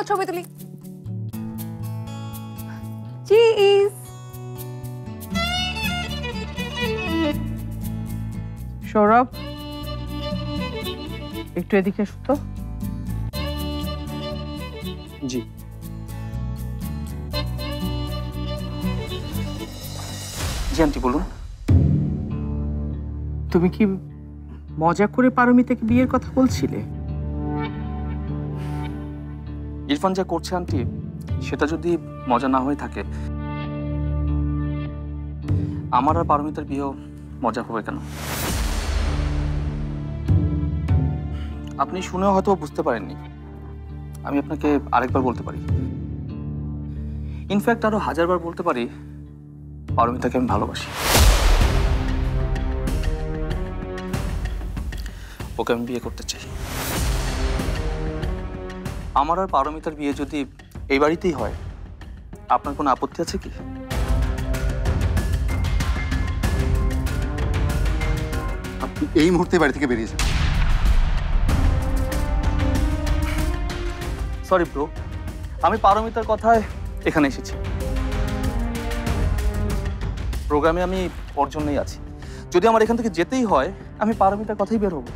ছবি তুলি। চিজ। সৌরভ, একটু এদিকে এসো তো। জি। জি আন্টি বলুন। তুমি কি মজা করে পারমিতাকে বিয়ের কথা বলছিলে? ইরফান যা করছে আন্টি, সেটা যদি মজা না হয়ে থাকে, আমার আর পারমিতার বিয়েও মজা হবে কেন? আপনি শুনেও হয়তো বুঝতে পারেননি। আমি আপনাকে আরেকবার বলতে পারি, ইনফ্যাক্ট আরো 1000 বার বলতে পারি, পারমিতাকে আমি ভালোবাসি। ওকে আমি বিয়ে করতে চাই। আমার আর পারমিতার বিয়ে যদি এই বাড়িতেই হয়, আপনার কোনো আপত্তি আছে কি? আপনি এই মুহূর্তে বাড়ি থেকে বেরিয়ে যান। সরি ব্রো, আমি পারমিতার কথায় এখানে এসেছি। প্রোগ্রামে আমি ওর জন্যই আছি। যদি আমার এখান থেকে যেতেই হয়, আমি পারমিতার কথাই বের হবো।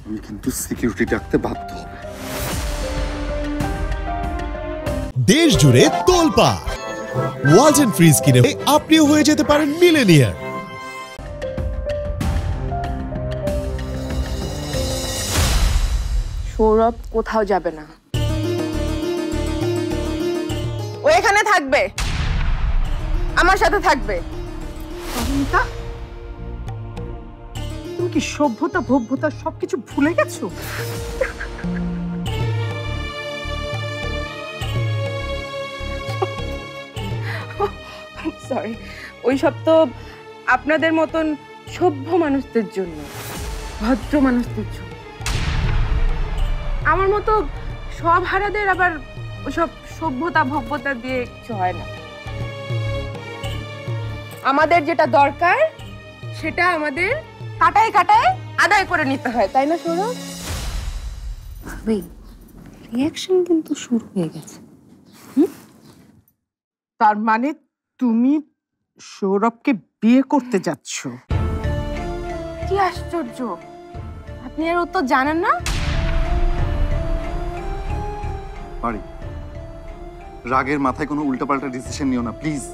আমি কিন্তু সিকিউরিটি ডাকতে বাধ্য হব। দেশ জুড়ে তোলপাড় ওয়ালটন ফ্রিজ কিনে আপনিও হয়ে যেতে পারেন মিলেনিয়ার। সৌরভ কোথাও যাবে না, ও এখানে থাকবে, আমার সাথে থাকবে। পারমিতা, তুমি কি সভ্যতা ভব্যতা সবকিছু ভুলে গেছো? সরি, ওইসব তো আপনাদের মতন সভ্য মানুষদের জন্য, ভদ্র মানুষদের জন্য। আমার মতো সব হারাদের আবার ওসব সভ্যতা ভব্যতা দিয়ে কিছু হয় না। আমাদের যেটা দরকার সেটা আমাদের কাটায় কাটায় আদায় করে নিতে হয়, তাই না সৌরভ? রিঅ্যাকশন কিন্তু শুরু হয়ে গেছে। তার মানে তুমি সৌরভকে বিয়ে করতে যাচ্ছ? কি আশ্চর্য, আপনি এর উত্তর জানেন না? পারি, রাগের মাথায় কোনো উল্টাপাল্টা ডিসিশন নিও না প্লিজ।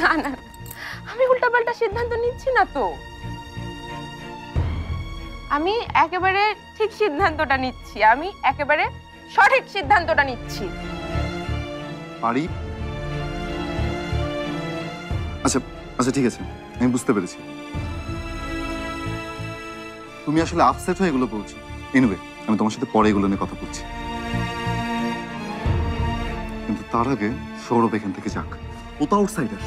না না, আমি উল্টাপাল্টা সিদ্ধান্ত নিচ্ছি না তো। আমি একেবারে ঠিক সিদ্ধান্তটা নিচ্ছি, আমি একেবারে সঠিক সিদ্ধান্তটা নিচ্ছি। পারি, আচ্ছা আচ্ছা ঠিক আছে, আমি বুঝতে পেরেছি। তুমি আসলে আপসেট হয়ে এগুলো বলছো। এনিওয়ে, আমি তোমার সাথে পরে এগুলো নিয়ে কথা বলছি, কিন্তু তার আগে সৌরভ এখান থেকে যাক। ও তো আউটসাইডার।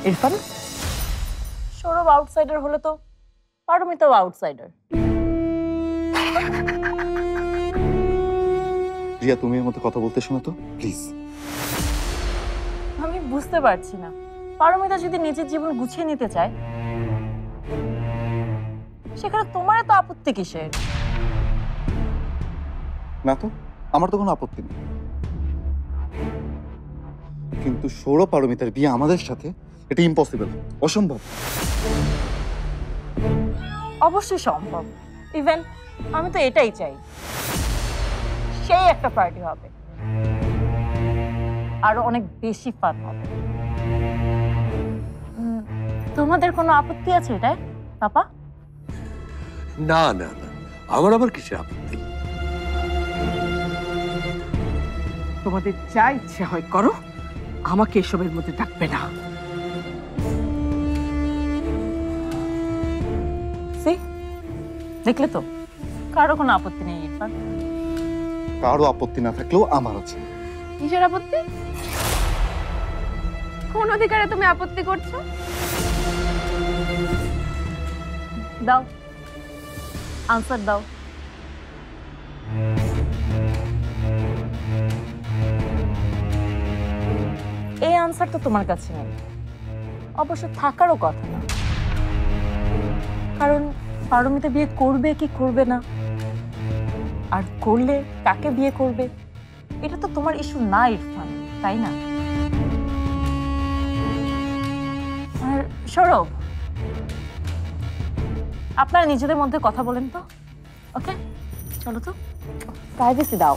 ইরফান, সৌরভ আউটসাইডার হলে তো পারমিতাও আউটসাইডার। রিয়া, তুমি এর মতো কথা বলতে শোনো তো প্লিজ। আমি বুঝতে পারছি না, পারমিতা যদি নিজের জীবন গুছিয়ে নিতে চায়, সেখানে তোমার এত আপত্তি কিসের? না তো, আমার তো কোনো আপত্তি নেই, কিন্তু সৌরভ পারমিতার বিয়ে আমাদের সাথে, এটা ইম্পসিবল, অসম্ভব। অবশ্যই সম্ভব। ইভেন আমি তো এটাই চাই, সেই একটা পার্টি হবে, আরো অনেক বেশি ফান হবে। তোমাদের কোনো আপত্তি আছে এটাই পাপা? না না না, আমার আবার কিসের আপত্তি? তোমাদের যা ইচ্ছে হয় করো, আমাকে এসবের মধ্যে ডাকবে না। দেখলে তো, কারো কোনো আপত্তি নেই ইরফান। কারো আপত্তি না থাকলেও আমার আছে। কিসের আপত্তি? কোন অধিকারে তুমি আপত্তি করছো? দাও, আনসার দাও। এই আনসার তো তোমার কাছে নেই, অবশ্য থাকারও কথা না, কারণ পারমিতা বিয়ে করবে কি করবে না, আর করলে কাকে বিয়ে করবে, এটা তো তোমার ইস্যু না ইরফান, তাই না? আর সৌরভ, আপনারা নিজেদের মধ্যে কথা বলেন তো, ওকে? চলো তো, প্রাইভেসি দাও।